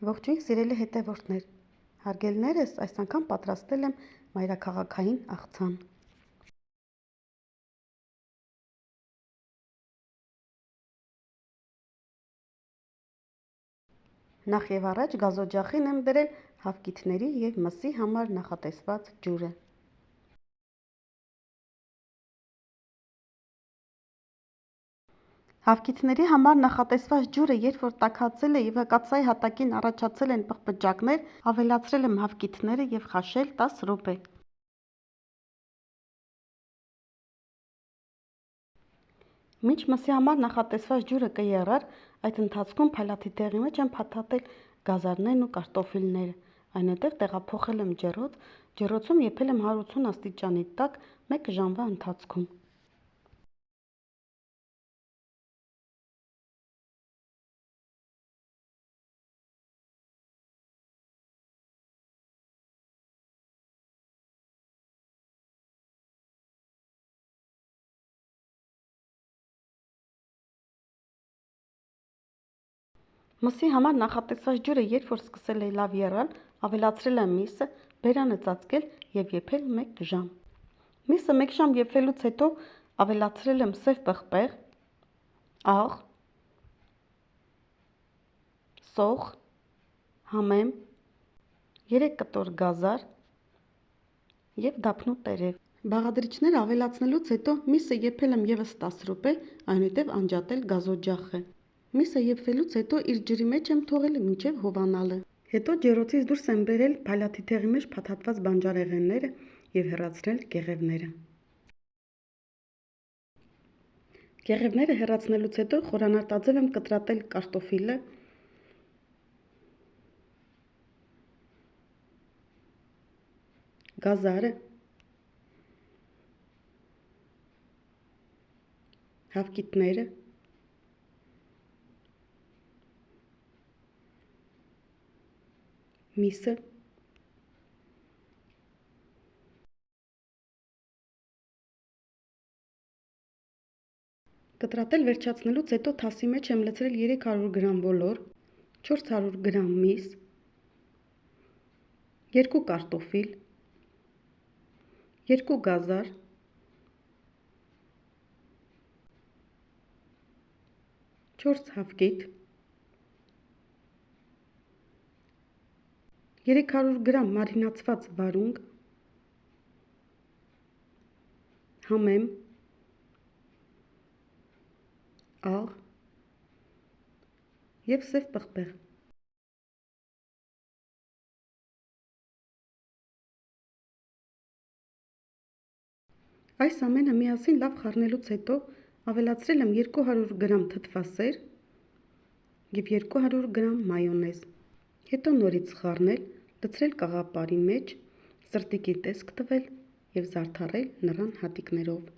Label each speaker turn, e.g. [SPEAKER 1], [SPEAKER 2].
[SPEAKER 1] Ողջույն սիրելի հետևորդներ, հարգելներս այս անգամ պատրաստել եմ մայրաքաղաքային աղցան։ Նախ եւ առաջ գազօջախին եմ դրել հավկիթների եւ մսի համար նախատեսված ջուրը։ Հավկիթների համար նախատեսված ջուրը, երբ որ տաքացել է եւ կաթսայի հատակին առաջացել են պղպջակներ, ավելացրել եմ հավկիթները եւ խաշել 10 րոպե։ Մինչ մսի համար նախատեսված ջուրը կեռար, այդ ընթացքում փայլատի տեղի մեջ եմ փաթաթել գազարներն ու կարտոֆիլները, այնուհետև տեղափոխել եմ ջեռոց, ջեռոցում եփել եմ 180 աստիճանի տակ 1 ժամվա ընթացքում։ Մսի համար նախատեսված ջուրը, երբ որ սկսել է լավ եռալ, ավելացրել եմ միսը, բերանը ծածկել եւ եփել 1 ժամ։ Միսը 1 ժամ եփելուց հետո ավելացրել եմ սև պղպեղ, աղ, սոխ, համեմ, 3 կտոր գազար եւ դափնու տերև։ Բաղադրիչները ավելացնելուց հետո միսը եփել եմ եւս 10 րոպե, այնուհետև անջատել գազօջախը։ Միսը եփվելուց հետո իր ջրի մեջ եմ թողել մինչև հովանալը։ Հետո ջեռոցից դուրս եմ բերել փայլատի տեղի մեջ փաթաթված բանջարեղենները եւ հեռացրել կեղևները։ Կեղևները հեռացնելուց հետո խորանարտաձև եմ կտրատել կարտոֆիլը, գազարը, հավկիթները, միսը, կտրատել վերջացնելուց հետո թասի մեջ եմ լցրել 300 գրամ բոլոր, 400 գրամ միս, 2 կարտոֆիլ, 2 գազար, 4 հավկիթ, 300 գրամ մարինացված վարունգ, համեմ, աղ եւ սև պղպեղ։ Այս ամենը միասին լավ խառնելուց հետո ավելացրել եմ 200 գրամ թթվասեր եւ 200 գրամ մայոնեզ։ Հետո նորից խառնել, լցրել կաղապարի մեջ, սրտիկի տեսք տվել եւ զարդարել նռան հատիկներով։